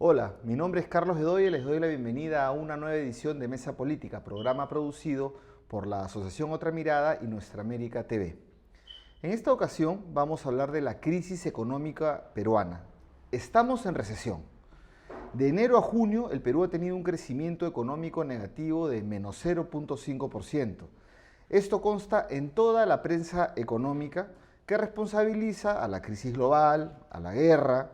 Hola, mi nombre es Carlos Bedoya y les doy la bienvenida a una nueva edición de Mesa Política, programa producido por la Asociación Otra Mirada y Nuestra América TV. En esta ocasión vamos a hablar de la crisis económica peruana. Estamos en recesión. De enero a junio, el Perú ha tenido un crecimiento económico negativo de menos 0,5%. Esto consta en toda la prensa económica que responsabiliza a la crisis global, a la guerra,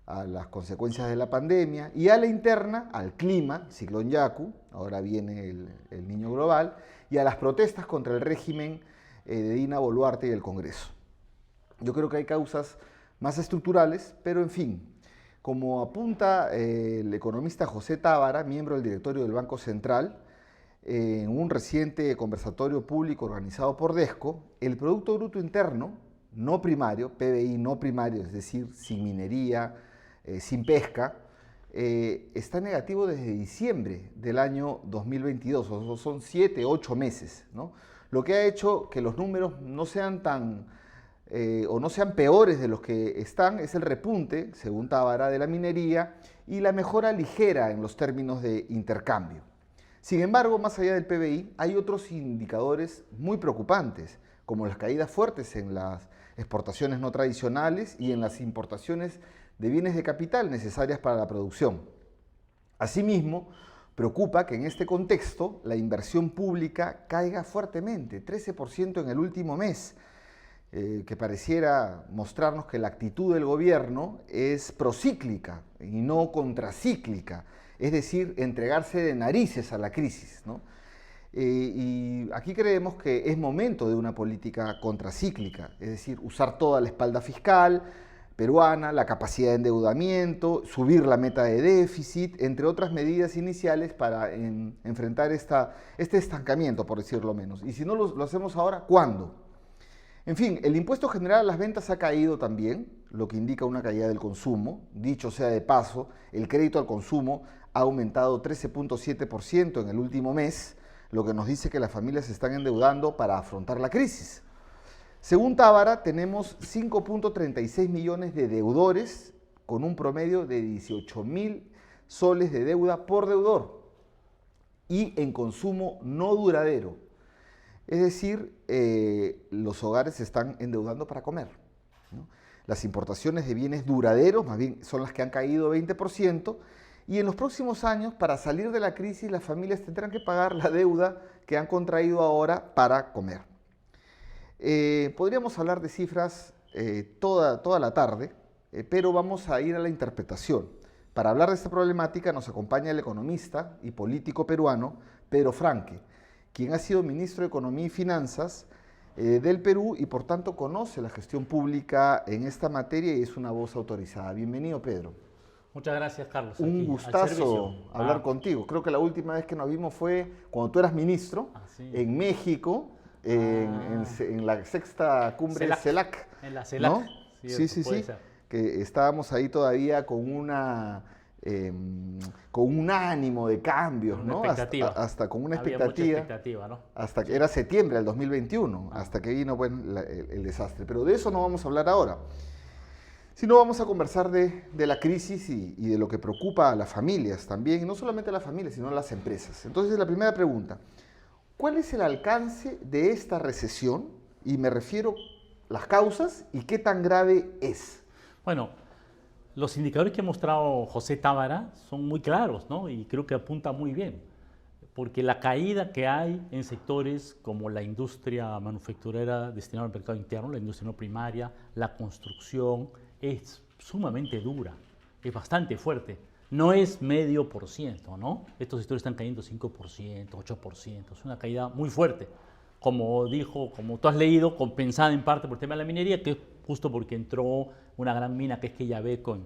a las consecuencias de la pandemia y a la interna, al clima, ciclón Yaku, ahora viene el niño global, y a las protestas contra el régimen de Dina Boluarte y el Congreso. Yo creo que hay causas más estructurales, pero en fin, como apunta el economista José Tábara, miembro del directorio del Banco Central, en un reciente conversatorio público organizado por DESCO, el Producto Bruto Interno no primario, PBI no primario, es decir, sin minería, sin pesca, está negativo desde diciembre del año 2022, o son 7, 8 meses, ¿no? Lo que ha hecho que los números no sean o no sean peores de los que están es el repunte, según Tábara, de la minería y la mejora ligera en los términos de intercambio. Sin embargo, más allá del PBI, hay otros indicadores muy preocupantes, como las caídas fuertes en las exportaciones no tradicionales y en las importaciones de bienes de capital necesarias para la producción. Asimismo, preocupa que en este contexto la inversión pública caiga fuertemente, 13% en el último mes, que pareciera mostrarnos que la actitud del gobierno es procíclica y no contracíclica, es decir, entregarse de narices a la crisis, ¿no? Y aquí creemos que es momento de una política contracíclica, es decir, usar toda la espalda fiscal peruana, la capacidad de endeudamiento, subir la meta de déficit, entre otras medidas iniciales para enfrentar este estancamiento, por decirlo menos. Y si no lo hacemos ahora, ¿cuándo? En fin, el impuesto general a las ventas ha caído también, lo que indica una caída del consumo. Dicho sea de paso, el crédito al consumo ha aumentado 13,7% en el último mes, lo que nos dice que las familias se están endeudando para afrontar la crisis. Según Tábara, tenemos 5,36 millones de deudores con un promedio de 18.000 soles de deuda por deudor y en consumo no duradero. Es decir, los hogares se están endeudando para comer, ¿no? Las importaciones de bienes duraderos, más bien, son las que han caído 20%, y en los próximos años, para salir de la crisis, las familias tendrán que pagar la deuda que han contraído ahora para comer. Podríamos hablar de cifras toda la tarde, pero vamos a ir a la interpretación. Para hablar de esta problemática nos acompaña el economista y político peruano Pedro Franque, quien ha sido ministro de Economía y Finanzas del Perú y por tanto conoce la gestión pública en esta materia y es una voz autorizada. Bienvenido, Pedro. Muchas gracias, Carlos. Un gustazo hablar contigo. Creo que la última vez que nos vimos fue cuando tú eras ministro en México, en la sexta cumbre CELAC. En la CELAC. ¿No? Sí. Que estábamos ahí todavía con un ánimo de cambios, ¿no? Hasta con una expectativa, ¿no? Hasta que era septiembre del 2021, hasta que vino el desastre. Pero de eso no vamos a hablar ahora, sino vamos a conversar de la crisis y de lo que preocupa a las familias también, y no solamente a las familias, sino a las empresas. Entonces, la primera pregunta, ¿cuál es el alcance de esta recesión? Y me refiero a las causas y qué tan grave es. Bueno, los indicadores que ha mostrado José Tábara son muy claros, ¿no? Y creo que apunta muy bien, porque la caída que hay en sectores como la industria manufacturera destinada al mercado interno, la industria no primaria, la construcción, es sumamente dura, es bastante fuerte. No es 0,5%, ¿no? Estos sectores están cayendo 5%, 8%, es una caída muy fuerte. Como tú has leído, compensada en parte por el tema de la minería, que es justo porque entró una gran mina que es Quellaveco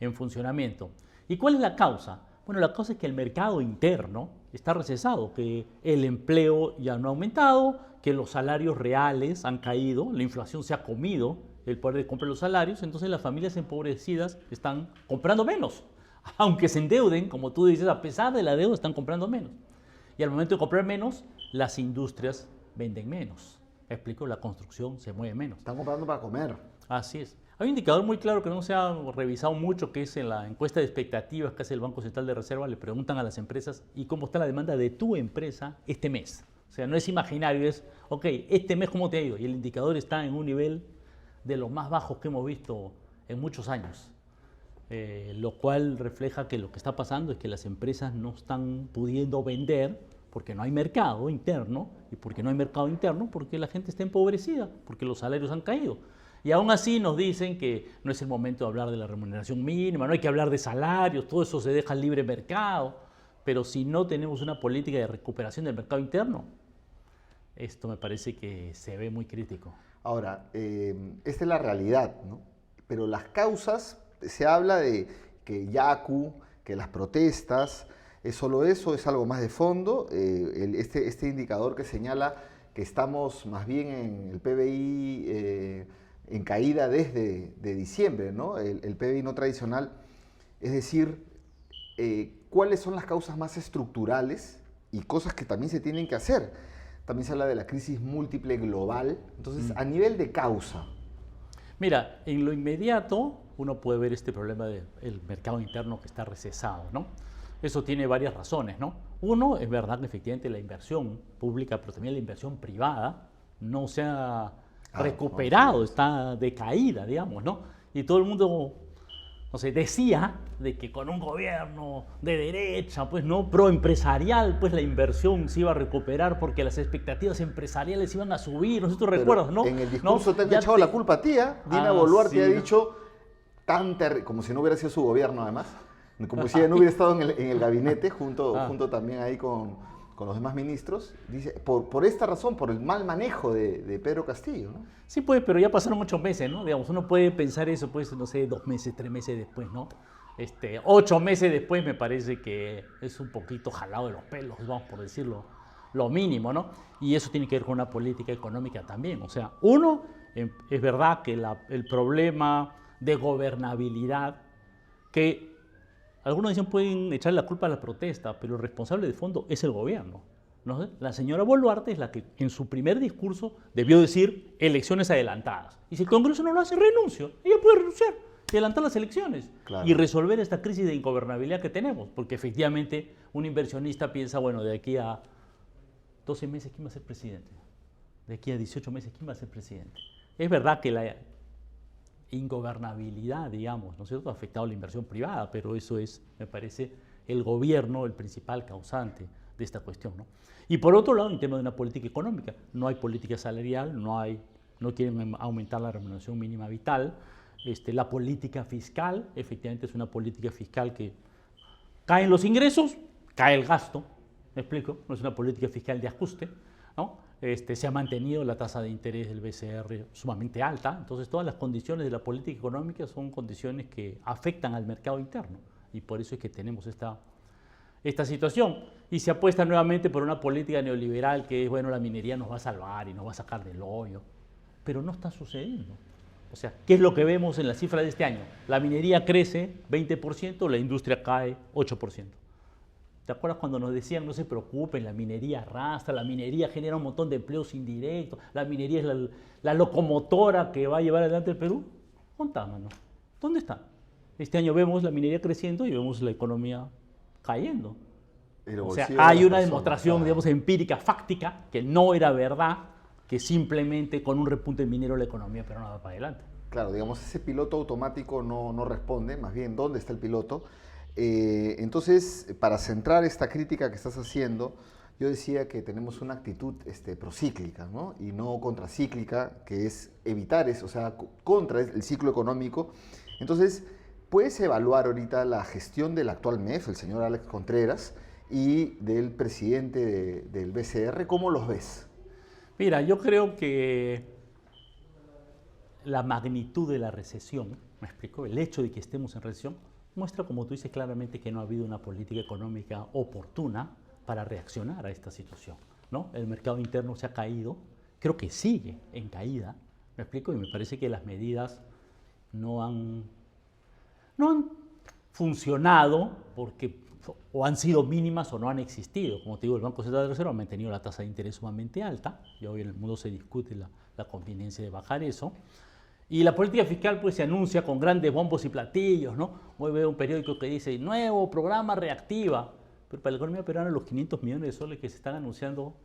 en funcionamiento. ¿Y cuál es la causa? Bueno, la causa es que el mercado interno está recesado, que el empleo ya no ha aumentado, que los salarios reales han caído, la inflación se ha comido el poder de compra de los salarios, entonces las familias empobrecidas están comprando menos. Aunque se endeuden, como tú dices, a pesar de la deuda están comprando menos. Y al momento de comprar menos, las industrias venden menos. ¿Me explico? La construcción se mueve menos. Están comprando para comer. Así es. Hay un indicador muy claro que no se ha revisado mucho, que es en la encuesta de expectativas que hace el Banco Central de Reserva. Le preguntan a las empresas, ¿y cómo está la demanda de tu empresa este mes? O sea, no es imaginario, es, ok, este mes ¿cómo te ha ido? Y el indicador está en un nivel de los más bajos que hemos visto en muchos años. Lo cual refleja que lo que está pasando es que las empresas no están pudiendo vender porque no hay mercado interno, y porque no hay mercado interno porque la gente está empobrecida, porque los salarios han caído. Y aún así nos dicen que no es el momento de hablar de la remuneración mínima, no hay que hablar de salarios, todo eso se deja al libre mercado. Pero si no tenemos una política de recuperación del mercado interno, esto me parece que se ve muy crítico. Ahora, esta es la realidad, ¿no? Pero las causas, se habla de que Yaku, que las protestas, ¿es solo eso? ¿Es algo más de fondo? Este indicador que señala que estamos más bien en el PBI en caída desde diciembre, ¿no? El PBI no tradicional. Es decir, ¿cuáles son las causas más estructurales y cosas que también se tienen que hacer? También se habla de la crisis múltiple global. Entonces, a nivel de causa. Mira, en lo inmediato uno puede ver este problema del mercado interno que está recesado, ¿no? Eso tiene varias razones, ¿no? Uno, es verdad que efectivamente la inversión pública, pero también la inversión privada no se ha recuperado, está decaída, digamos, ¿no? Y todo el mundo, no sé, decía de que con un gobierno de derecha, pues no, proempresarial, pues la inversión se iba a recuperar porque las expectativas empresariales iban a subir, no sé si tú recuerdas, ¿no? En el discurso ¿no? te han echado la culpa a ti, Dina Boluarte sí, ha dicho, como si no hubiera sido su gobierno además, como si ella no hubiera estado en el gabinete junto también ahí con los demás ministros, dice, por esta razón, por el mal manejo de Pedro Castillo, ¿no? Sí, pues, pero ya pasaron 8 meses, ¿no? Digamos, uno puede pensar eso, pues, no sé, 2 meses, 3 meses después, ¿no? 8 meses después me parece que es un poquito jalado de los pelos, vamos por decirlo, lo mínimo, ¿no? Y eso tiene que ver con una política económica también. O sea, uno, es verdad que el problema de gobernabilidad, que algunos dicen pueden echarle la culpa a la protesta, pero el responsable de fondo es el gobierno, ¿no? La señora Boluarte es la que en su primer discurso debió decir elecciones adelantadas. Y si el Congreso no lo hace, renuncio. Ella puede renunciar y adelantar las elecciones. Claro. Y resolver esta crisis de ingobernabilidad que tenemos. Porque efectivamente un inversionista piensa, bueno, de aquí a 12 meses, ¿quién va a ser presidente? De aquí a 18 meses, ¿quién va a ser presidente? Es verdad que la ingobernabilidad, digamos, ¿no es cierto?, ha afectado a la inversión privada, pero eso es, me parece, el gobierno el principal causante de esta cuestión, ¿no? Y por otro lado, en tema de una política económica, no hay política salarial, no quieren aumentar la remuneración mínima vital. La política fiscal, efectivamente, es una política fiscal que caen los ingresos, cae el gasto, ¿me explico? No es una política fiscal de ajuste, ¿no? Se ha mantenido la tasa de interés del BCR sumamente alta, entonces todas las condiciones de la política económica son condiciones que afectan al mercado interno y por eso es que tenemos esta situación. Y se apuesta nuevamente por una política neoliberal que es, bueno, la minería nos va a salvar y nos va a sacar del hoyo, pero no está sucediendo. O sea, ¿qué es lo que vemos en la cifra de este año? La minería crece 20%, la industria cae 8%. ¿Te acuerdas cuando nos decían, no se preocupen, la minería arrastra, la minería genera un montón de empleos indirectos, la minería es la locomotora que va a llevar adelante el Perú? Contámonos, ¿dónde está? Este año vemos la minería creciendo y vemos la economía cayendo. O sea, hay una demostración, digamos, empírica, fáctica, que no era verdad, que simplemente con un repunte minero la economía pero no va para adelante. Claro, digamos, ese piloto automático no responde, más bien, ¿dónde está el piloto? Entonces, para centrar esta crítica que estás haciendo, yo decía que tenemos una actitud procíclica, ¿no? Y no contracíclica, que es evitar eso, o sea, contra el ciclo económico. Entonces, ¿puedes evaluar ahorita la gestión del actual MEF, el señor Alex Contreras, y del presidente del BCR? ¿Cómo los ves? Mira, yo creo que la magnitud de la recesión, me explico, el hecho de que estemos en recesión, muestra, como tú dices, claramente que no ha habido una política económica oportuna para reaccionar a esta situación, ¿no? El mercado interno se ha caído, creo que sigue en caída, me explico, y me parece que las medidas no han funcionado porque o han sido mínimas o no han existido. Como te digo, el Banco Central de Reserva ha mantenido la tasa de interés sumamente alta y hoy en el mundo se discute la conveniencia de bajar eso. Y la política fiscal pues se anuncia con grandes bombos y platillos, ¿no? Hoy veo un periódico que dice, nuevo programa reactiva. Pero para la economía peruana los 500 millones de soles que se están anunciando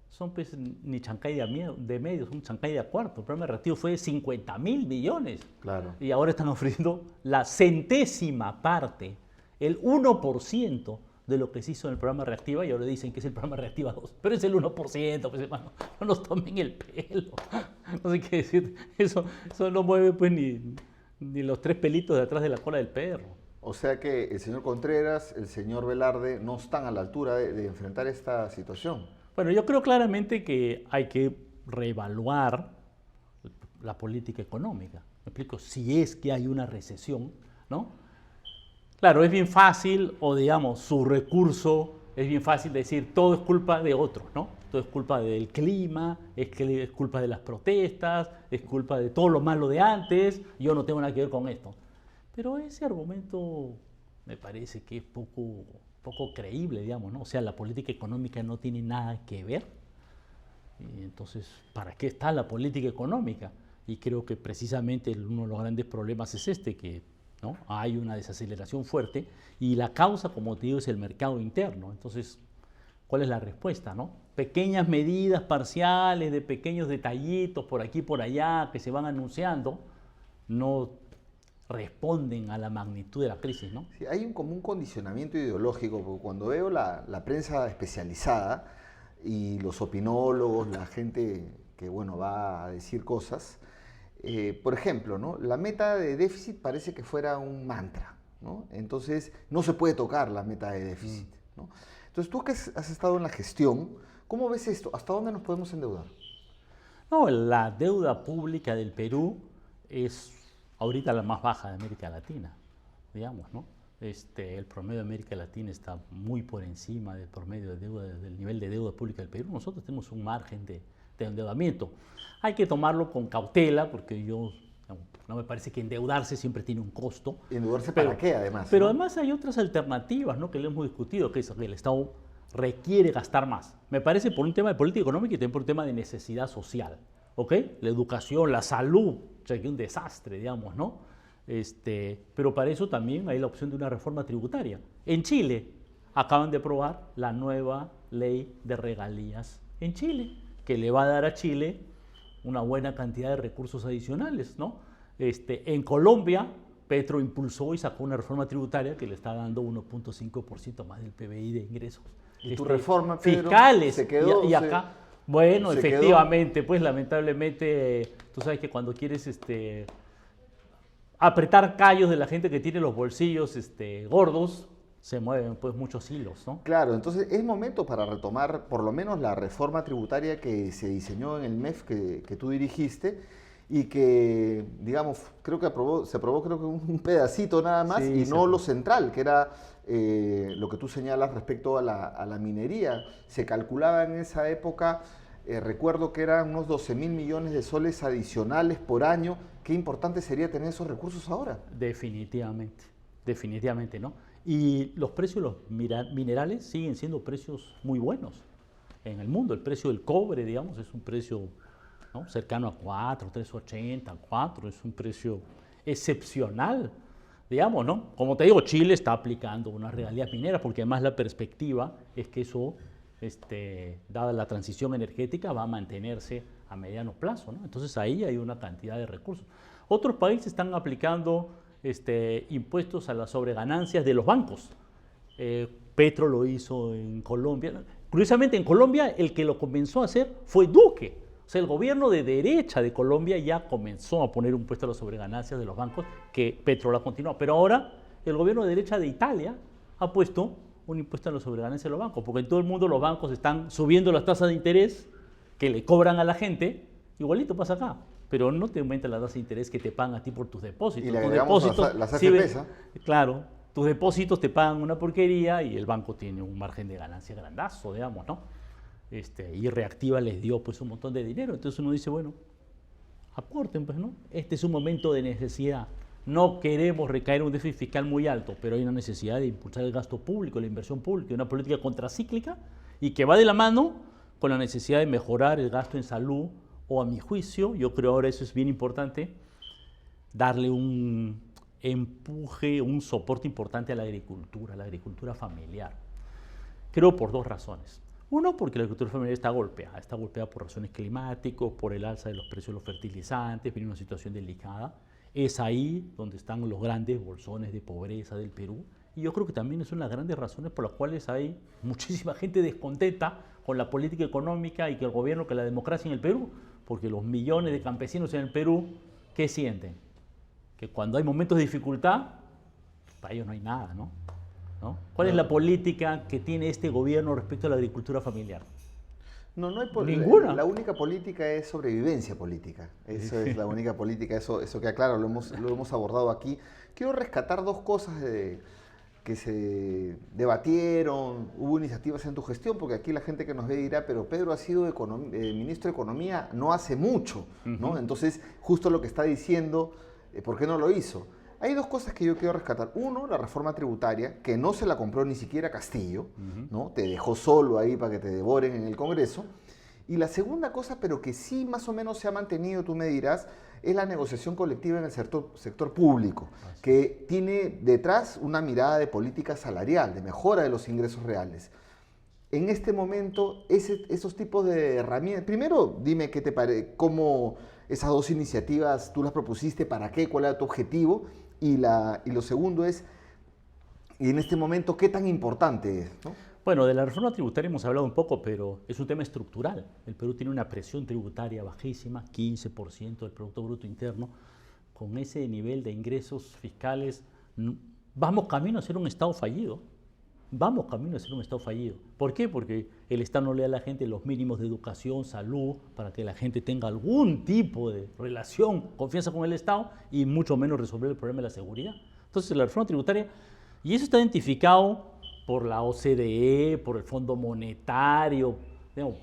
son pues ni chancay de medio, son chancay de a cuarto. El programa reactivo fue de 50.000 millones. Claro. Y ahora están ofreciendo la centésima parte, el 1% de lo que se hizo en el programa Reactiva, y ahora dicen que es el programa Reactiva 2, pero es el 1%, pues hermano, no nos tomen el pelo. No sé qué decir, eso no mueve pues ni los 3 pelitos de atrás de la cola del perro. O sea que el señor Contreras, el señor Velarde no están a la altura de enfrentar esta situación. Bueno, yo creo claramente que hay que reevaluar la política económica. Me explico, si es que hay una recesión, ¿no? Claro, es bien fácil, o digamos, su recurso, es bien fácil decir, todo es culpa de otros, ¿no? Todo es culpa del clima, es culpa de las protestas, es culpa de todo lo malo de antes, yo no tengo nada que ver con esto. Pero ese argumento me parece que es poco creíble, digamos, ¿no? O sea, la política económica no tiene nada que ver. Y entonces, ¿para qué está la política económica? Y creo que precisamente uno de los grandes problemas es que ¿no? Hay una desaceleración fuerte y la causa, como te digo, es el mercado interno. Entonces, ¿cuál es la respuesta, no? Pequeñas medidas parciales de pequeños detallitos por aquí y por allá que se van anunciando no responden a la magnitud de la crisis, ¿no? Sí, hay como un condicionamiento ideológico, porque cuando veo la prensa especializada y los opinólogos, la gente que bueno, va a decir cosas, por ejemplo, ¿no? La meta de déficit parece que fuera un mantra, ¿no? Entonces no se puede tocar la meta de déficit, ¿no? Entonces tú que has estado en la gestión, ¿cómo ves esto? ¿Hasta dónde nos podemos endeudar? No, la deuda pública del Perú es ahorita la más baja de América Latina, digamos, ¿no? El promedio de América Latina está muy por encima del promedio de deuda, del nivel de deuda pública del Perú. Nosotros tenemos un margen de endeudamiento. Hay que tomarlo con cautela, porque no me parece que endeudarse siempre tiene un costo. ¿Y endeudarse para qué, además? Pero ¿no? además hay otras alternativas, ¿no? Que le hemos discutido, que es que el Estado requiere gastar más. Me parece por un tema de política económica y también por un tema de necesidad social, ¿ok? La educación, la salud, o sea, que es un desastre, digamos, ¿no? Pero para eso también hay la opción de una reforma tributaria. En Chile acaban de aprobar la nueva ley de regalías en Chile, que le va a dar a Chile una buena cantidad de recursos adicionales, ¿no? En Colombia, Petro impulsó y sacó una reforma tributaria que le está dando 1.5% más del PBI de ingresos. ¿Y tu reforma, Pedro, fiscales? se quedó? Y acá, bueno, efectivamente, quedó. pues lamentablemente, tú sabes que cuando quieres apretar callos de la gente que tiene los bolsillos gordos, se mueven pues muchos hilos, ¿no? Claro, entonces es momento para retomar por lo menos la reforma tributaria que se diseñó en el MEF que tú dirigiste y que, digamos, creo que se aprobó creo que un pedacito nada más, Sí, y no lo central, que era lo que tú señalas respecto a la minería. Se calculaba en esa época, recuerdo que eran unos 12.000 millones de soles adicionales por año. Qué importante sería tener esos recursos ahora. Definitivamente, ¿no? Y los precios de los minerales siguen siendo precios muy buenos en el mundo. El precio del cobre, digamos, es un precio, ¿no?, cercano a 4, 3.80, 4, es un precio excepcional, digamos, ¿no? Como te digo, Chile está aplicando unas regalías mineras porque además la perspectiva es que eso, dada la transición energética, va a mantenerse a mediano plazo, ¿no? Entonces ahí hay una cantidad de recursos. Otros países están aplicando impuestos a las sobreganancias de los bancos. Petro lo hizo en Colombia. Curiosamente, en Colombia el que lo comenzó a hacer fue Duque. O sea, el gobierno de derecha de Colombia ya comenzó a poner un impuesto a las sobreganancias de los bancos, que Petro lo ha continuado. Pero ahora el gobierno de derecha de Italia ha puesto un impuesto a las sobreganancias de los bancos, porque en todo el mundo los bancos están subiendo las tasas de interés que le cobran a la gente. Igualito pasa acá, pero no te aumentan la tasa de interés que te pagan a ti por tus depósitos. Y le agregamos las AFPs, ¿eh? Claro, tus depósitos te pagan una porquería y el banco tiene un margen de ganancia grandazo, digamos, ¿no? Y Reactiva les dio pues un montón de dinero. Entonces uno dice, bueno, aporten, pues, ¿no? Este es un momento de necesidad. No queremos recaer en un déficit fiscal muy alto, pero hay una necesidad de impulsar el gasto público, la inversión pública, una política contracíclica y que va de la mano con la necesidad de mejorar el gasto en salud, o a mi juicio, yo creo ahora eso es bien importante, darle un empuje, un soporte importante a la agricultura familiar. Creo por dos razones. Uno, porque la agricultura familiar está golpeada por razones climáticas, por el alza de los precios de los fertilizantes, viene una situación delicada. Es ahí donde están los grandes bolsones de pobreza del Perú. Y yo creo que también es una de las grandes razones por las cuales hay muchísima gente descontenta con la política económica y que el gobierno, que la democracia en el Perú, porque los millones de campesinos en el Perú, ¿qué sienten? Que cuando hay momentos de dificultad, para ellos no hay nada, ¿no? ¿Cuál es la política que tiene este gobierno respecto a la agricultura familiar? No, no hay Ninguna. La única política es sobrevivencia política. Eso es la única política, eso queda claro, lo hemos abordado aquí. Quiero rescatar dos cosas que se debatieron, hubo iniciativas en tu gestión, porque aquí la gente que nos ve dirá, pero Pedro ha sido ministro de Economía no hace mucho, ¿no? Entonces, justo lo que está diciendo, ¿por qué no lo hizo? Hay dos cosas que yo quiero rescatar. Uno, la reforma tributaria, que no se la compró ni siquiera Castillo, ¿no? Te dejó solo ahí para que te devoren en el Congreso. Y la segunda cosa, pero que sí más o menos se ha mantenido, tú me dirás, es la negociación colectiva en el sector público, que tiene detrás una mirada de política salarial, de mejora de los ingresos reales. En este momento, esos tipos de herramientas, primero dime qué te parece, cómo esas dos iniciativas tú las propusiste, para qué, cuál era tu objetivo, y lo segundo es, y en este momento, ¿qué tan importante es, ¿no? Bueno, de la reforma tributaria hemos hablado un poco, pero es un tema estructural. El Perú tiene una presión tributaria bajísima, 15% del Producto Bruto Interno. Con ese nivel de ingresos fiscales, vamos camino a ser un Estado fallido. Vamos camino a ser un Estado fallido. ¿Por qué? Porque el Estado no le da a la gente los mínimos de educación, salud, para que la gente tenga algún tipo de relación, confianza con el Estado, y mucho menos resolver el problema de la seguridad. Entonces, la reforma tributaria, y eso está identificado por la OCDE, por el Fondo Monetario. Digamos,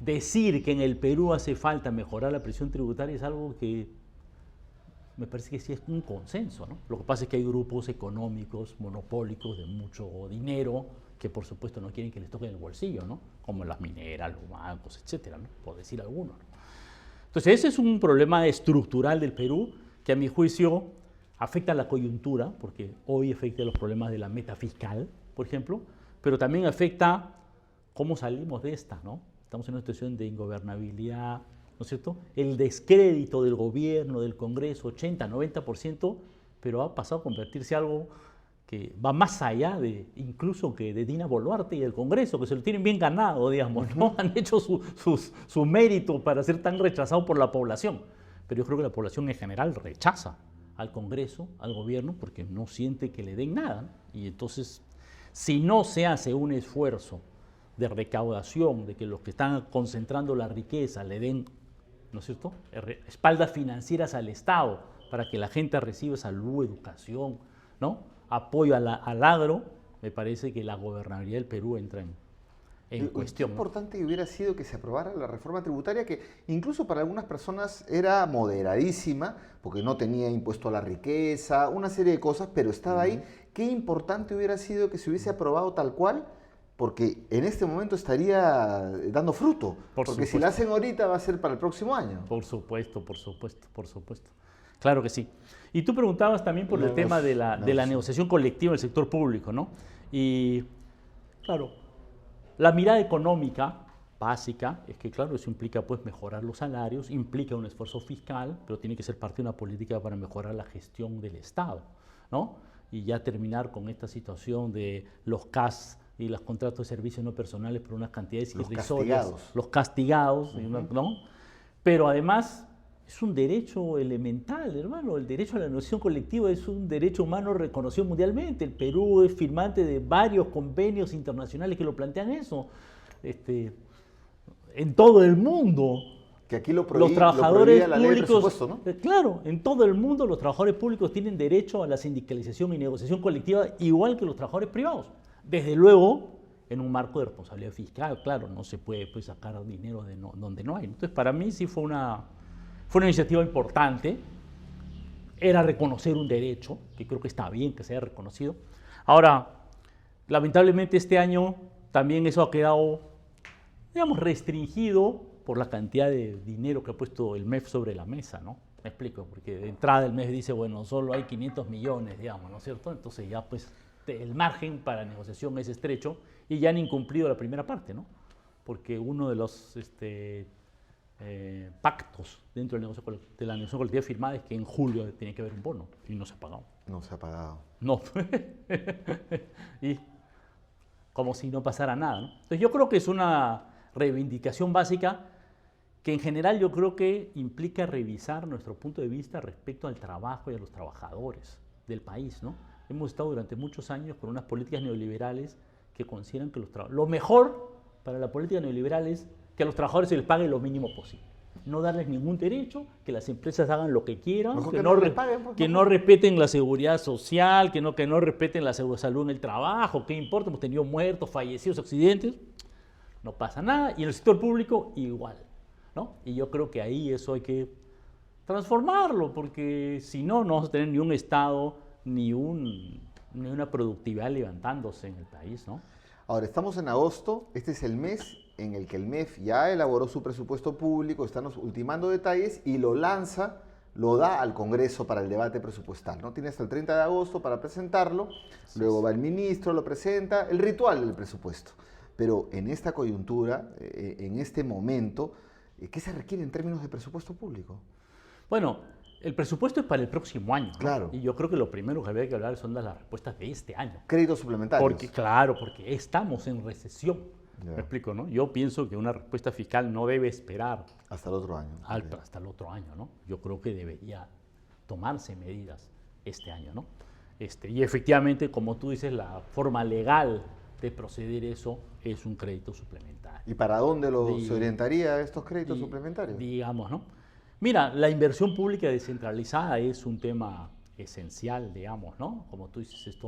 decir que en el Perú hace falta mejorar la presión tributaria es algo que me parece que sí es un consenso, ¿no? Lo que pasa es que hay grupos económicos, monopólicos, de mucho dinero, que por supuesto no quieren que les toquen el bolsillo, ¿no? Como las mineras, los bancos, etcétera, ¿no? Por decir algunos, ¿no? Entonces ese es un problema estructural del Perú que a mi juicio afecta a la coyuntura, porque hoy afecta los problemas de la meta fiscal, por ejemplo, pero también afecta cómo salimos de esta, ¿no? Estamos en una situación de ingobernabilidad, ¿no es cierto? El descrédito del gobierno, del Congreso, 80, 90%, pero ha pasado a convertirse en algo que va más allá de, incluso que de Dina Boluarte y el Congreso, que se lo tienen bien ganado, digamos, ¿no? Han hecho su mérito para ser tan rechazados por la población. Pero yo creo que la población en general rechaza al Congreso, al gobierno, porque no siente que le den nada, ¿no? Y entonces, si no se hace un esfuerzo de recaudación, de que los que están concentrando la riqueza le den, ¿no es cierto?, espaldas financieras al Estado para que la gente reciba salud, educación, ¿no?, apoyo al agro, me parece que la gobernabilidad del Perú entra en cuestión. Qué importante hubiera sido que se aprobara la reforma tributaria, que incluso para algunas personas era moderadísima, porque no tenía impuesto a la riqueza, una serie de cosas, pero estaba ahí. Qué importante hubiera sido que se hubiese aprobado tal cual, porque en este momento estaría dando fruto. Porque si la hacen ahorita va a ser para el próximo año. Por supuesto, por supuesto, por supuesto. Claro que sí. Y tú preguntabas también por el tema de la negociación colectiva en el sector público, ¿no? Y, claro, la mirada económica básica es que, claro, eso implica pues mejorar los salarios, implica un esfuerzo fiscal, pero tiene que ser parte de una política para mejorar la gestión del Estado, ¿no? Y ya terminar con esta situación de los CAS y los contratos de servicios no personales por unas cantidades irrisorias. Los castigados, ¿no? Pero además es un derecho elemental, hermano. El derecho a la negociación colectiva es un derecho humano reconocido mundialmente. El Perú es firmante de varios convenios internacionales que lo plantean eso. En todo el mundo. Que aquí los trabajadores la ley de públicos, presupuesto, ¿no? Claro, en todo el mundo los trabajadores públicos tienen derecho a la sindicalización y negociación colectiva igual que los trabajadores privados. Desde luego, en un marco de responsabilidad fiscal, claro, no se puede pues, sacar dinero de donde no hay. Entonces, para mí sí fue una iniciativa importante, era reconocer un derecho, que creo que está bien que se haya reconocido. Ahora, lamentablemente este año también eso ha quedado, digamos, restringido por la cantidad de dinero que ha puesto el MEF sobre la mesa, ¿no? Me explico, porque de entrada el mes dice, bueno, solo hay 500 millones, digamos, ¿no es cierto? Entonces ya pues el margen para negociación es estrecho y ya han incumplido la primera parte, ¿no? Porque uno de los pactos dentro del de la negociación colectiva firmada es que en julio tiene que haber un bono y no se ha pagado. No se ha pagado. No. Y como si no pasara nada, ¿no? Entonces yo creo que es una reivindicación básica que en general yo creo que implica revisar nuestro punto de vista respecto al trabajo y a los trabajadores del país, ¿no? Hemos estado durante muchos años con unas políticas neoliberales que consideran que lo mejor para la política neoliberal es que a los trabajadores se les pague lo mínimo posible. No darles ningún derecho, que las empresas hagan lo que quieran, que no respeten la seguridad social, que no respeten la salud en el trabajo, ¿qué importa? Hemos tenido muertos, fallecidos, accidentes, no pasa nada. Y en el sector público igual, ¿no? Y yo creo que ahí eso hay que transformarlo, porque si no, no vamos a tener ni un Estado, ni una productividad levantándose en el país, ¿no? Ahora, estamos en agosto, este es el mes en el que el MEF ya elaboró su presupuesto público, están ultimando detalles y lo lanza, lo da al Congreso para el debate presupuestal, ¿no? Tiene hasta el 30 de agosto para presentarlo, luego va el ministro, lo presenta, el ritual del presupuesto. Pero en esta coyuntura, en este momento, ¿qué se requiere en términos de presupuesto público? Bueno, el presupuesto es para el próximo año, ¿no? Claro. Y yo creo que lo primero que habría que hablar son de las respuestas de este año. Créditos suplementarios. Porque estamos en recesión. Yeah. ¿Me explico, no? Yo pienso que una respuesta fiscal no debe esperar hasta el otro año. Hasta el otro año, ¿no? Yo creo que debería tomarse medidas este año, ¿no? Y efectivamente, como tú dices, la forma legal de proceder eso es un crédito suplementario. ¿Y para dónde se orientaría estos créditos suplementarios? Digamos, ¿no? Mira, la inversión pública descentralizada es un tema esencial, digamos, ¿no? Como tú dices,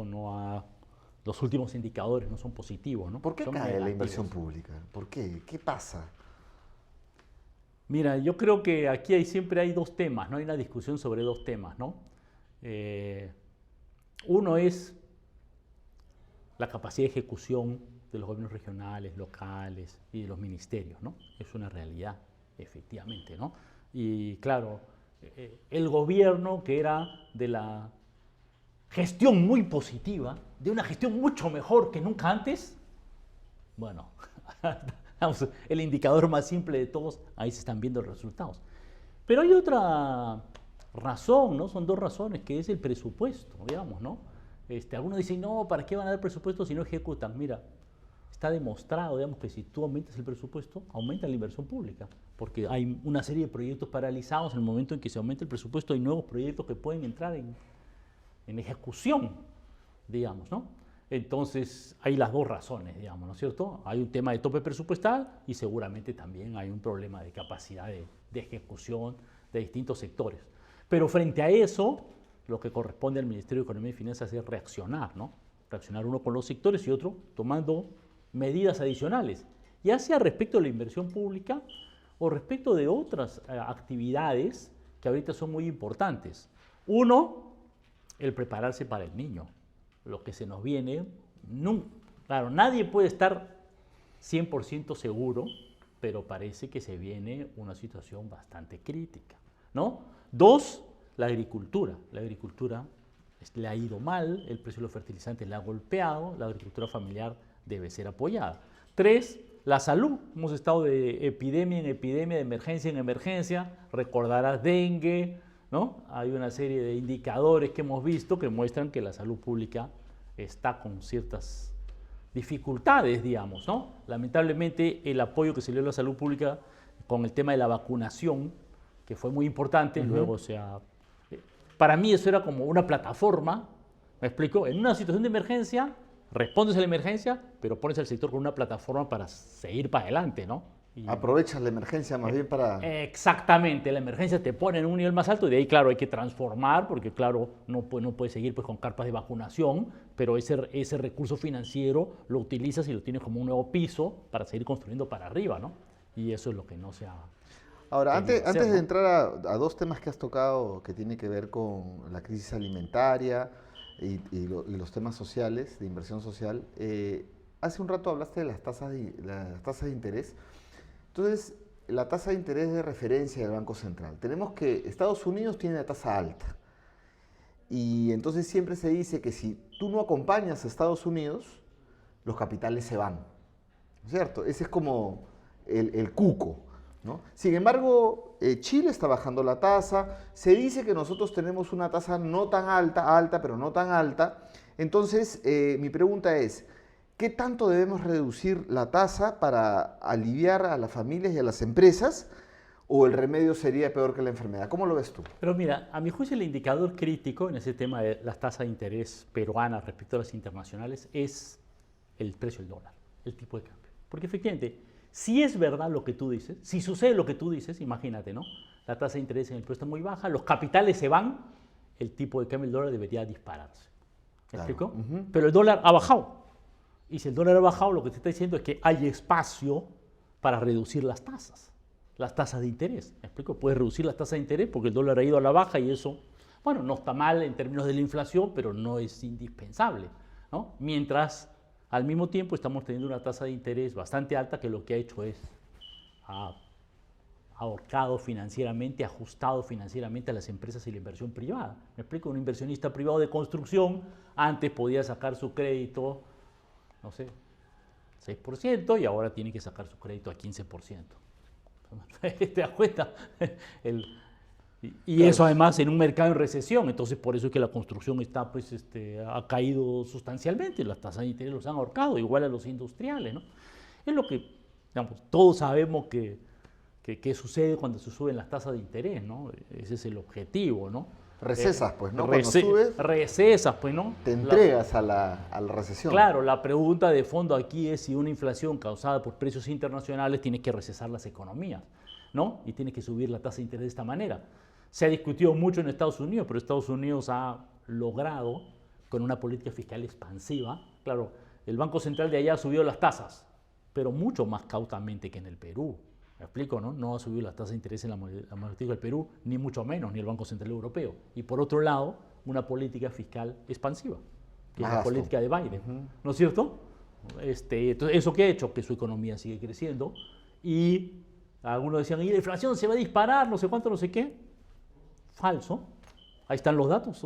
los últimos indicadores no son positivos, ¿no? ¿Por qué cae la inversión pública? ¿Por qué? ¿Qué pasa? Mira, yo creo que aquí siempre hay dos temas, ¿no? Hay una discusión sobre dos temas, ¿no? Uno es la capacidad de ejecución de los gobiernos regionales, locales y de los ministerios, ¿no? Es una realidad, efectivamente, ¿no? Y claro, el gobierno que era de la gestión muy positiva, de una gestión mucho mejor que nunca antes, bueno, vamos, el indicador más simple de todos, ahí se están viendo los resultados. Pero hay otra razón, ¿no? Son dos razones, que es el presupuesto, digamos, ¿no? Algunos dicen, no, ¿para qué van a dar presupuesto si no ejecutan? Mira, está demostrado, digamos, que si tú aumentas el presupuesto, aumenta la inversión pública, porque hay una serie de proyectos paralizados. En el momento en que se aumenta el presupuesto, hay nuevos proyectos que pueden entrar en ejecución, digamos, ¿no? Entonces, hay las dos razones, digamos, ¿no es cierto? Hay un tema de tope presupuestal y seguramente también hay un problema de capacidad de ejecución de distintos sectores. Pero frente a eso, lo que corresponde al Ministerio de Economía y Finanzas es reaccionar, ¿no? Reaccionar uno con los sectores y otro tomando medidas adicionales, ya sea respecto a la inversión pública o respecto de otras actividades que ahorita son muy importantes. Uno, el prepararse para el niño, lo que se nos viene. Claro, nadie puede estar 100% seguro, pero parece que se viene una situación bastante crítica, ¿no? Dos, la agricultura. La agricultura le ha ido mal, el precio de los fertilizantes le ha golpeado, la agricultura familiar debe ser apoyada. Tres, la salud. Hemos estado de epidemia en epidemia, de emergencia en emergencia. Recordarás dengue, ¿no? Hay una serie de indicadores que hemos visto que muestran que la salud pública está con ciertas dificultades, digamos, ¿no? Lamentablemente, el apoyo que se le dio a la salud pública con el tema de la vacunación, que fue muy importante, luego para mí eso era como una plataforma, ¿me explico? En una situación de emergencia, respondes a la emergencia, pero pones al sector con una plataforma para seguir para adelante, ¿no? Aprovechas la emergencia más bien para... Exactamente, la emergencia te pone en un nivel más alto y de ahí, claro, hay que transformar, porque claro, no puedes seguir pues, con carpas de vacunación, pero ese recurso financiero lo utilizas y lo tienes como un nuevo piso para seguir construyendo para arriba, ¿no? Y eso es lo que no se ha... Ahora, antes de entrar a dos temas que has tocado que tienen que ver con la crisis alimentaria y los temas sociales, de inversión social, hace un rato hablaste de las tasas de interés. Entonces, la tasa de interés de referencia del Banco Central. Tenemos que Estados Unidos tiene la tasa alta. Y entonces siempre se dice que si tú no acompañas a Estados Unidos, los capitales se van. ¿Cierto? Ese es como el cuco, ¿no? Sin embargo, Chile está bajando la tasa. Se dice que nosotros tenemos una tasa no tan alta, pero no tan alta. Entonces, mi pregunta es, ¿qué tanto debemos reducir la tasa para aliviar a las familias y a las empresas? ¿O el remedio sería peor que la enfermedad? ¿Cómo lo ves tú? Pero mira, a mi juicio el indicador crítico en ese tema de las tasas de interés peruanas respecto a las internacionales es el precio del dólar, el tipo de cambio. Porque efectivamente, si es verdad lo que tú dices, si sucede lo que tú dices, imagínate, ¿no? La tasa de interés en el Perú está muy baja, los capitales se van, el tipo de cambio del dólar debería dispararse. ¿Me explico? Pero el dólar ha bajado. Y si el dólar ha bajado, lo que te está diciendo es que hay espacio para reducir las tasas de interés. ¿Me explico? Puedes reducir las tasas de interés porque el dólar ha ido a la baja y eso, bueno, no está mal en términos de la inflación, pero no es indispensable, ¿no? Mientras, al mismo tiempo, estamos teniendo una tasa de interés bastante alta que lo que ha hecho es ahorcado financieramente, ajustado financieramente a las empresas y la inversión privada. ¿Me explico? Un inversionista privado de construcción antes podía sacar su crédito, no sé, 6% y ahora tiene que sacar su crédito a 15%. ¿Te das cuenta? Y claro, eso además en un mercado en recesión, entonces por eso es que la construcción está, pues, ha caído sustancialmente, las tasas de interés los han ahorcado, igual a los industriales, ¿no? Es lo que, digamos, todos sabemos que sucede cuando se suben las tasas de interés, ¿no? Ese es el objetivo, ¿no? Recesas, pues, ¿no? Cuando subes, recesas, pues, ¿no? Te entregas a la recesión. Claro, la pregunta de fondo aquí es si una inflación causada por precios internacionales tiene que recesar las economías, ¿no? Y tiene que subir la tasa de interés de esta manera. Se ha discutido mucho en Estados Unidos, pero Estados Unidos ha logrado, con una política fiscal expansiva, claro, el Banco Central de allá subió las tasas, pero mucho más cautamente que en el Perú. ¿Me explico, no? No ha subido las tasas de interés en la moneda del Perú, ni mucho menos, ni el Banco Central Europeo. Y por otro lado, una política fiscal expansiva, que es la política de Biden, ¿no es cierto? Entonces, ¿eso qué ha hecho? Que su economía sigue creciendo y algunos decían, y la inflación se va a disparar, no sé cuánto, no sé qué. Falso. Ahí están los datos.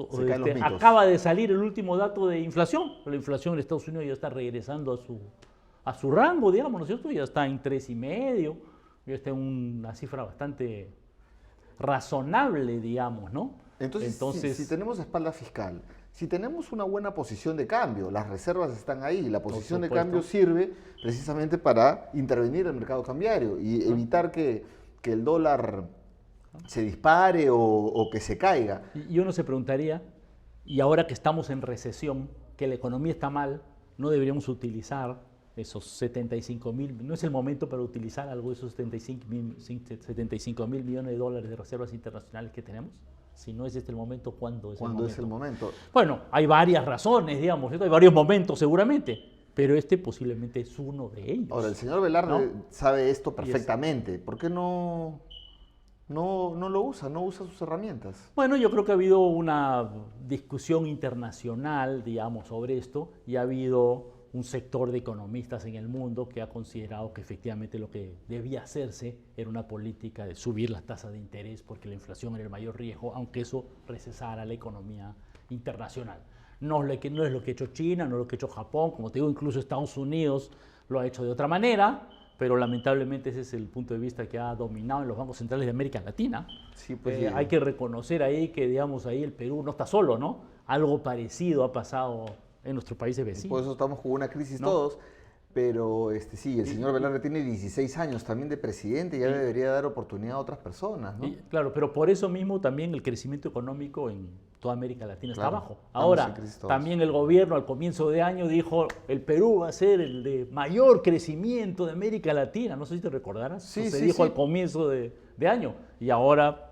Acaba de salir el último dato de inflación. La inflación en Estados Unidos ya está regresando a su rango, digamos, ¿no es cierto? Ya está en 3,5, ya está en una cifra bastante razonable, digamos, ¿no? Entonces si tenemos espalda fiscal, si tenemos una buena posición de cambio, las reservas están ahí, la posición de cambio sirve precisamente para intervenir en el mercado cambiario y evitar que el dólar se dispare o que se caiga. Y uno se preguntaría, y ahora que estamos en recesión, que la economía está mal, ¿no deberíamos utilizar esos 75,000? ¿No es el momento para utilizar algo de esos 75,000 millones de dólares de reservas internacionales que tenemos? Si no es este el momento, ¿cuándo es el momento? ¿Cuándo es el momento? Bueno, hay varias razones, digamos, ¿cierto? Hay varios momentos seguramente, pero este posiblemente es uno de ellos. Ahora, el señor Velarde sabe esto perfectamente. ¿Por qué no lo usa, no usa sus herramientas? Bueno, yo creo que ha habido una discusión internacional, digamos, sobre esto, y ha habido un sector de economistas en el mundo que ha considerado que efectivamente lo que debía hacerse era una política de subir las tasas de interés porque la inflación era el mayor riesgo, aunque eso recesara la economía internacional. No es lo que ha hecho China, no es lo que ha hecho Japón, como te digo, incluso Estados Unidos lo ha hecho de otra manera, pero lamentablemente ese es el punto de vista que ha dominado en los bancos centrales de América Latina. Sí, pues, hay que reconocer ahí que, digamos, ahí el Perú no está solo, ¿no? Algo parecido ha pasado en nuestros países vecinos. Por eso estamos con una crisis todos, pero sí, el señor Velarde tiene 16 años también de presidente y ya debería dar oportunidad a otras personas, ¿no? Claro, pero por eso mismo también el crecimiento económico en toda América Latina está bajo. Ahora, también el gobierno al comienzo de año dijo, el Perú va a ser el de mayor crecimiento de América Latina, no sé si te recordarás, se dijo al comienzo de año, y ahora...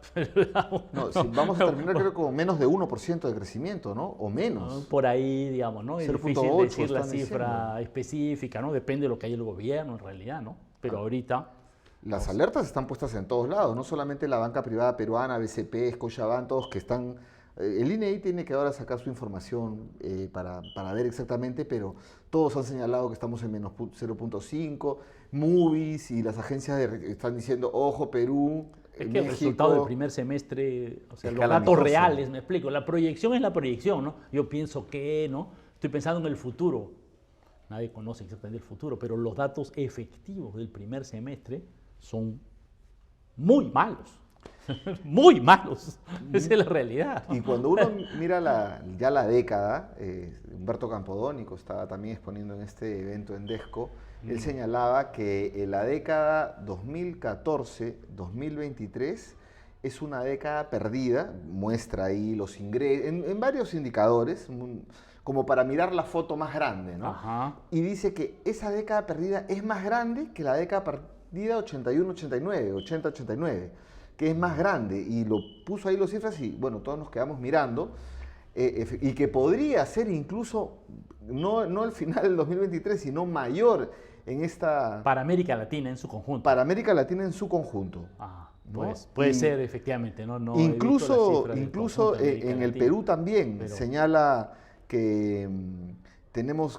vamos a terminar creo con menos de 1% de crecimiento, ¿no? O menos. Por ahí, digamos, ¿no? Es difícil decir la cifra específica, ¿no? Depende de lo que hay el gobierno en realidad, ¿no? Pero ahorita... Las alertas están puestas en todos lados, no solamente la banca privada peruana, BCP, Scotiabank, todos que están El INEI tiene que ahora sacar su información para ver exactamente, pero todos han señalado que estamos en menos 0.5, Moody's y las agencias están diciendo, ojo, Perú, Es que México. el resultado del primer semestre, o sea, Es los datos calamitoso. reales, me explico, la proyección es la proyección, ¿no? Yo pienso que, ¿no? Estoy pensando en el futuro. Nadie conoce exactamente el futuro, pero los datos efectivos del primer semestre son muy malos. Muy malos. Esa es la realidad. Y cuando uno mira ya la década, Humberto Campodónico estaba también exponiendo en este evento en Desco, él señalaba que la década 2014-2023 es una década perdida, muestra ahí los ingresos, en varios indicadores, como para mirar la foto más grande, ¿no? Ajá. Y dice que esa década perdida es más grande que la década perdida 81-89, 80-89, que es más grande, y lo puso ahí las cifras y bueno, todos nos quedamos mirando, y que podría ser incluso, no el final del 2023, sino mayor en esta... Para América Latina en su conjunto. Para América Latina en su conjunto. Ah, ¿no? pues, puede Y ser, efectivamente. No, no he visto las incluso cifras del incluso conjunto de América en el Latina, Perú también pero- señala que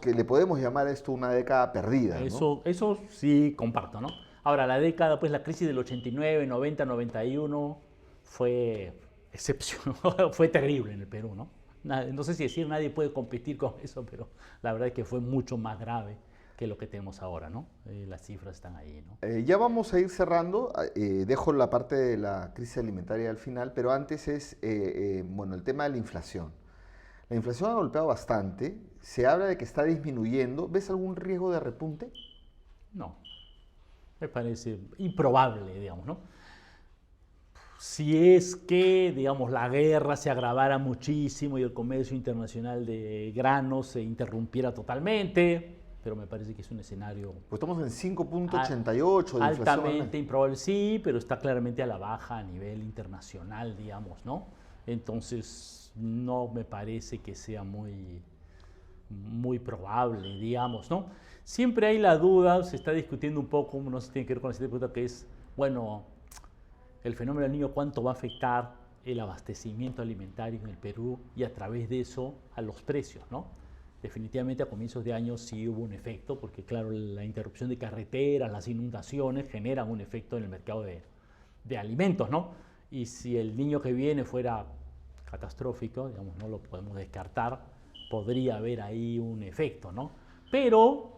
le podemos llamar a esto una década perdida, ¿no? Eso sí comparto, ¿no? Ahora, la década, pues la crisis del 89, 90, 91 fue excepcional, fue terrible en el Perú, ¿no? No sé si decir nadie puede competir con eso, pero la verdad es que fue mucho más grave que lo que tenemos ahora, ¿no? Las cifras están ahí, ¿no? Ya vamos a ir cerrando, dejo la parte de la crisis alimentaria al final, pero antes es, bueno, el tema de la inflación. La inflación ha golpeado bastante, se habla de que está disminuyendo. ¿Ves algún riesgo de repunte? No, me parece improbable, digamos, ¿no? Si es que, digamos, la guerra se agravara muchísimo y el comercio internacional de granos se interrumpiera totalmente, pero me parece que es un escenario Pues estamos en 5.88 de inflación. altamente improbable, sí, pero está claramente a la baja a nivel internacional, digamos, ¿no? Entonces, no me parece que sea muy probable, digamos, ¿no? Siempre hay la duda, se está discutiendo un poco, no sé si tiene que ver con este punto, que es, bueno, el fenómeno del niño, cuánto va a afectar el abastecimiento alimentario en el Perú y a través de eso a los precios, ¿no? Definitivamente a comienzos de año sí hubo un efecto, porque claro, la interrupción de carreteras, las inundaciones generan un efecto en el mercado de alimentos, ¿no? Y si el niño que viene fuera catastrófico, digamos, no lo podemos descartar, podría haber ahí un efecto, ¿no? Pero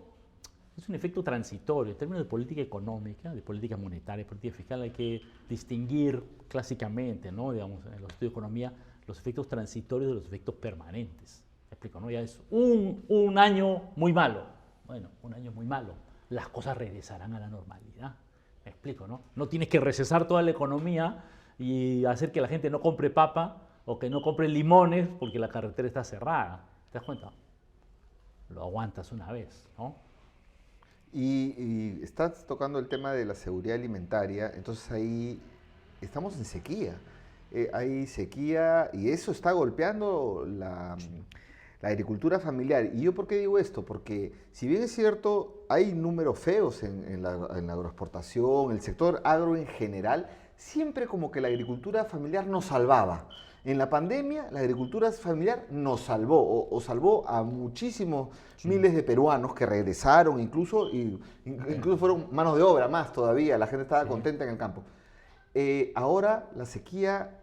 es un efecto transitorio. En términos de política económica, de política monetaria, de política fiscal, hay que distinguir clásicamente, ¿no? Digamos, en los estudios de economía, los efectos transitorios de los efectos permanentes. ¿Me explico? ¿No? Ya es un año muy malo. Bueno, un año muy malo. Las cosas regresarán a la normalidad. ¿Me explico? ¿No? No tienes que recesar toda la economía y hacer que la gente no compre papa o que no compre limones porque la carretera está cerrada. ¿Te das cuenta? Lo aguantas una vez, ¿no? Y estás tocando el tema de la seguridad alimentaria, entonces ahí estamos en sequía. Hay sequía y eso está golpeando la agricultura familiar. ¿Y yo por qué digo esto? Porque si bien es cierto, hay números feos en la agroexportación, el sector agro en general, siempre como que la agricultura familiar nos salvaba. En la pandemia, la agricultura familiar nos salvó, o salvó a muchísimos miles de peruanos que regresaron, incluso fueron manos de obra más todavía, la gente estaba contenta en el campo. Ahora la sequía,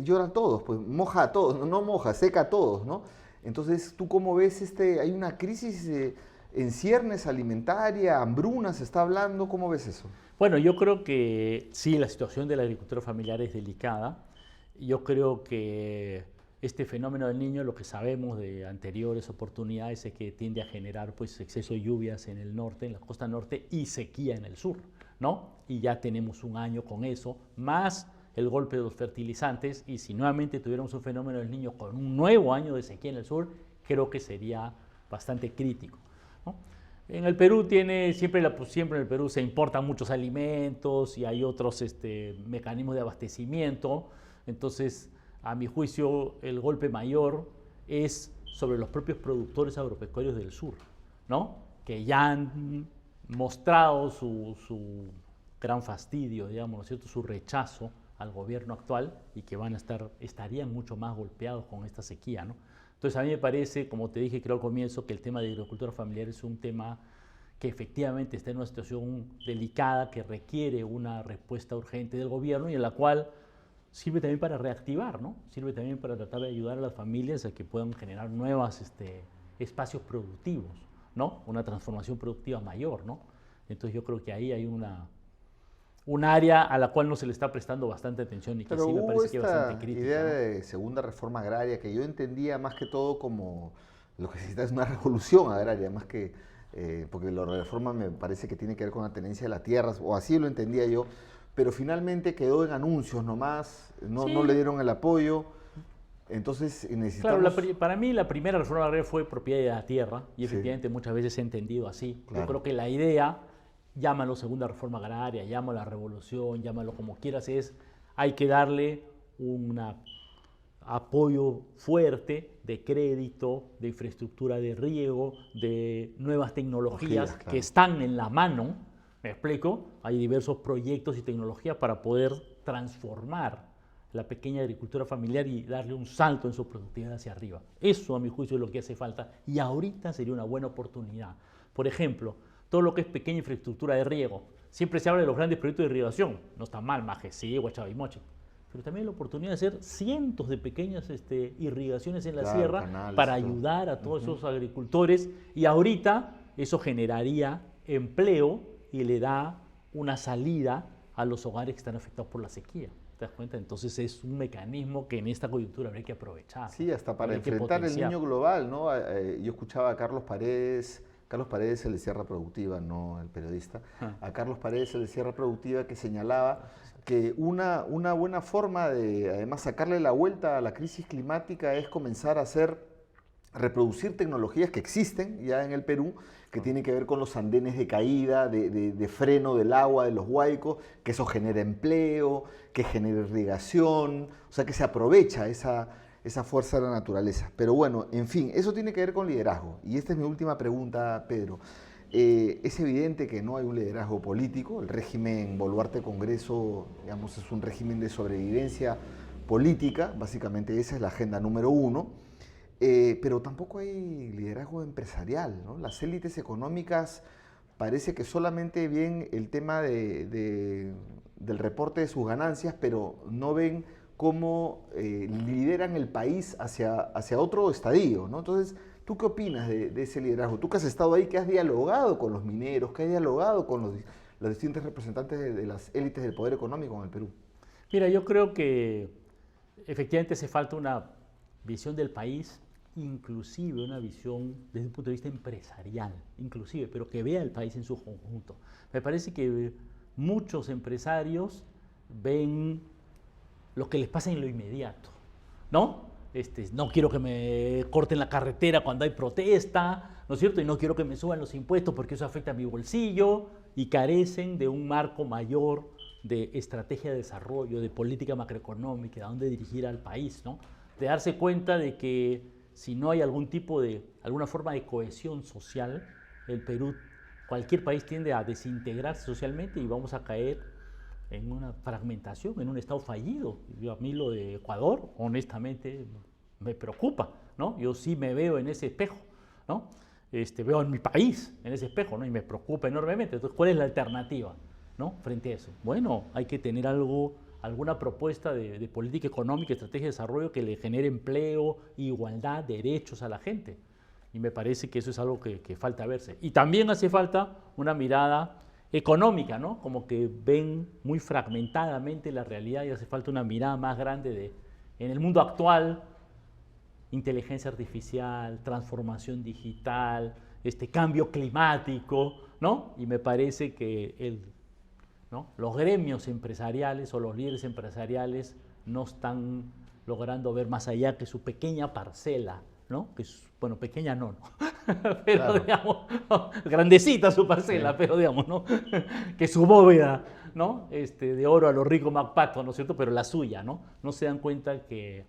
lloran todos, pues moja a todos, no moja, seca a todos, ¿no? Entonces, ¿tú cómo ves hay una crisis en ciernes alimentaria, hambruna se está hablando, ¿cómo ves eso? Bueno, yo creo que sí, la situación de la agricultura familiar es delicada. Yo creo que este fenómeno del niño, lo que sabemos de anteriores oportunidades es que tiende a generar pues exceso de lluvias en el norte, en la costa norte, y sequía en el sur, ¿no? Y ya tenemos un año con eso, más el golpe de los fertilizantes, y si nuevamente tuviéramos un fenómeno del niño con un nuevo año de sequía en el sur, creo que sería bastante crítico, ¿no? En el Perú siempre en el Perú se importan muchos alimentos y hay otros mecanismos de abastecimiento. Entonces, a mi juicio, el golpe mayor es sobre los propios productores agropecuarios del sur, ¿no? Que ya han mostrado su gran fastidio, digamos, ¿no es cierto?, su rechazo al gobierno actual y que estarían mucho más golpeados con esta sequía, ¿no? Entonces a mí me parece, como te dije creo al comienzo, que el tema de agricultura familiar es un tema que efectivamente está en una situación delicada, que requiere una respuesta urgente del gobierno y en la cual sirve también para reactivar, ¿no? Sirve también para tratar de ayudar a las familias a que puedan generar nuevos espacios productivos, ¿no? Una transformación productiva mayor, ¿no? Entonces yo creo que ahí hay un área a la cual no se le está prestando bastante atención y que Pero sí me hubo parece que es bastante esta crítica, idea ¿no? de segunda reforma agraria que yo entendía más que todo como lo que necesita es una revolución agraria, más que, porque la reforma me parece que tiene que ver con la tenencia de las tierras, o así lo entendía yo, pero finalmente quedó en anuncios nomás, no le Sí, dieron el apoyo, entonces claro, necesitamos... para mí la primera reforma agraria fue propiedad de la tierra y Sí, efectivamente muchas veces se ha entendido así. Yo claro. creo que la idea, llámalo segunda reforma agraria, llámalo revolución, llámalo como quieras, hay que darle un apoyo fuerte de crédito, de infraestructura de riego, de nuevas tecnologías Claro. que están en la mano. ¿Me explico? Hay diversos proyectos y tecnologías para poder transformar la pequeña agricultura familiar y darle un salto en su productividad hacia arriba. Eso, a mi juicio, es lo que hace falta y ahorita sería una buena oportunidad. Por ejemplo, todo lo que es pequeña infraestructura de riego. Siempre se habla de los grandes proyectos de irrigación. No está mal, Majesí, Guachabimoche. Pero también la oportunidad de hacer cientos de pequeñas irrigaciones en la Claro, sierra canales para y todo. ayudar a todos esos agricultores y ahorita eso generaría empleo y le da una salida a los hogares que están afectados por la sequía. ¿Te das cuenta? Entonces es un mecanismo que en esta coyuntura habría que aprovechar, ¿no? Sí, hasta para Habría que enfrentar el potenciar. niño global, ¿no? Yo escuchaba a Carlos Paredes, el de Sierra Productiva, no el periodista, Ah, a Carlos Paredes, el de Sierra Productiva, que señalaba que una buena forma de, además, sacarle la vuelta a la crisis climática es comenzar a reproducir tecnologías que existen ya en el Perú, que tienen que ver con los andenes de caída, de freno del agua, de los huaicos, que eso genera empleo, que genera irrigación, o sea que se aprovecha esa fuerza de la naturaleza. Pero bueno, en fin, eso tiene que ver con liderazgo. Y esta es mi última pregunta, Pedro. Es evidente que no hay un liderazgo político, el régimen Boluarte-Congreso, digamos, es un régimen de sobrevivencia política, básicamente esa es la agenda número uno. Pero tampoco hay liderazgo empresarial, ¿no? Las élites económicas parece que solamente ven el tema del reporte de sus ganancias, pero no ven cómo lideran el país hacia otro estadio, ¿no? Entonces, ¿tú qué opinas de ese liderazgo? Tú que has estado ahí, que has dialogado con los mineros, que has dialogado con los distintos representantes de las élites del poder económico en el Perú. Mira, yo creo que efectivamente hace falta una visión del país, inclusive una visión desde un punto de vista empresarial, inclusive, pero que vea el país en su conjunto. Me parece que muchos empresarios ven lo que les pasa en lo inmediato, ¿no? No quiero que me corten la carretera cuando hay protesta, ¿no es cierto? Y no quiero que me suban los impuestos porque eso afecta a mi bolsillo y carecen de un marco mayor de estrategia de desarrollo, de política macroeconómica, de dónde dirigir al país, ¿no? De darse cuenta de que si no hay alguna forma de cohesión social, el Perú, cualquier país tiende a desintegrarse socialmente y vamos a caer en una fragmentación, en un estado fallido. A mí lo de Ecuador, honestamente, me preocupa, ¿no? Yo sí me veo en ese espejo, ¿no? Veo en mi país en ese espejo, ¿no? Y me preocupa enormemente. Entonces, ¿cuál es la alternativa, ¿no? Frente a eso. Bueno, hay que tener alguna propuesta de política económica, estrategia de desarrollo que le genere empleo, igualdad, derechos a la gente. Y me parece que eso es algo que falta verse. Y también hace falta una mirada económica, ¿no? Como que ven muy fragmentadamente la realidad y hace falta una mirada más grande en el mundo actual, inteligencia artificial, transformación digital, cambio climático, ¿no? Y me parece que ¿no? Los gremios empresariales o los líderes empresariales no están logrando ver más allá que su pequeña parcela, ¿no? Bueno, pequeña no, pero Claro. digamos, ¿no? Grandecita su parcela, Sí. pero digamos, ¿no? Que su bóveda, ¿no? De oro a los ricos MacPato, ¿no es cierto? Pero la suya, ¿no? No se dan cuenta que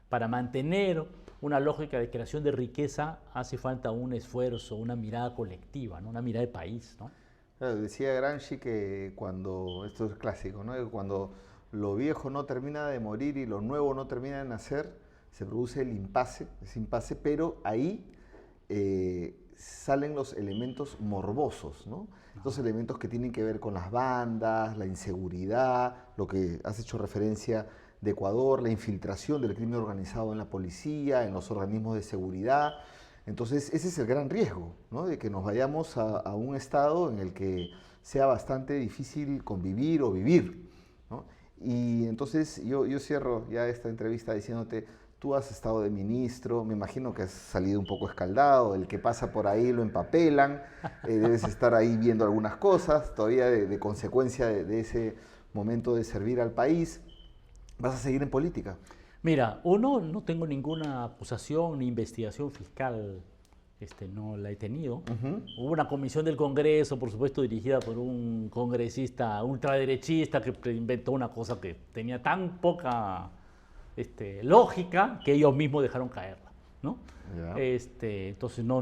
para mantener una lógica de creación de riqueza hace falta un esfuerzo, una mirada colectiva, ¿no? Una mirada de país, ¿no? Claro, decía Gramsci que esto es clásico, ¿no? Que cuando lo viejo no termina de morir y lo nuevo no termina de nacer, se produce el impasse, ese impasse, pero ahí salen los elementos morbosos, ¿no? Estos elementos que tienen que ver con las bandas, la inseguridad, lo que has hecho referencia de Ecuador, la infiltración del crimen organizado en la policía, en los organismos de seguridad. Entonces, ese es el gran riesgo, ¿no? De que nos vayamos a un estado en el que sea bastante difícil convivir o vivir, ¿no? Y entonces yo cierro ya esta entrevista diciéndote, tú has estado de ministro, me imagino que has salido un poco escaldado, el que pasa por ahí lo empapelan, debes estar ahí viendo algunas cosas, todavía de consecuencia de ese momento de servir al país. ¿Vas a seguir en política? Mira, uno, no tengo ninguna acusación ni investigación fiscal, no la he tenido. Hubo una comisión del Congreso, por supuesto, dirigida por un congresista ultraderechista que inventó una cosa que tenía tan poca lógica que ellos mismos dejaron caerla, ¿no? Ya. Entonces no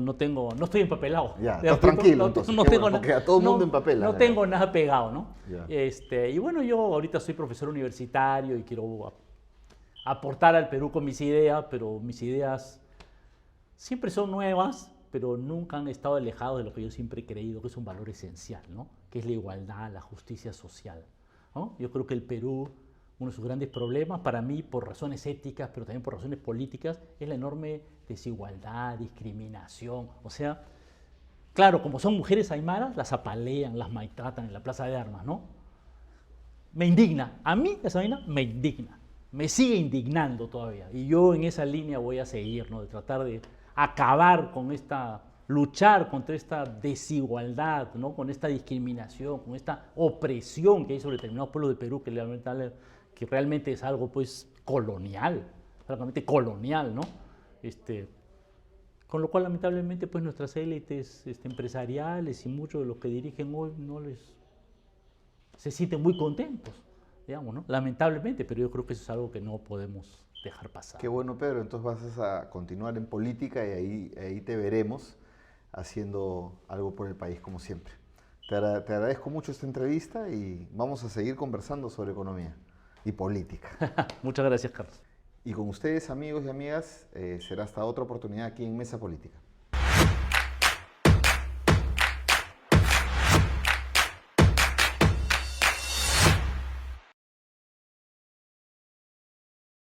estoy empapelado. Ya, estás tranquilo, entonces, no tengo bueno, porque a todo el mundo empapela. No tengo nada pegado, ¿no? Ya. Y bueno, yo ahorita soy profesor universitario y quiero aportar al Perú con mis ideas, pero mis ideas siempre son nuevas, pero nunca han estado alejados de lo que yo siempre he creído que es un valor esencial, ¿no? Que es la igualdad, la justicia social, ¿no? Yo creo que el Perú, uno de sus grandes problemas, para mí, por razones éticas, pero también por razones políticas, es la enorme desigualdad, discriminación. O sea, claro, como son mujeres aymaras, las apalean, las maltratan en la plaza de armas, ¿no? Me indigna. A mí esa vaina me indigna. Me sigue indignando todavía. Y yo en esa línea voy a seguir, ¿no? De tratar de acabar con luchar contra esta desigualdad, ¿no? Con esta discriminación, con esta opresión que hay sobre determinados pueblos del Perú, que realmente es algo, pues, colonial, francamente colonial, ¿no? Con lo cual, lamentablemente, pues, nuestras élites empresariales y muchos de los que dirigen hoy se sienten muy contentos, digamos, ¿no? Lamentablemente, pero yo creo que eso es algo que no podemos dejar pasar. Qué bueno, Pedro, entonces vas a continuar en política y ahí te veremos haciendo algo por el país, como siempre. Te agradezco mucho esta entrevista y vamos a seguir conversando sobre economía y política. Muchas gracias, Carlos. Y con ustedes, amigos y amigas, será hasta otra oportunidad aquí en Mesa Política.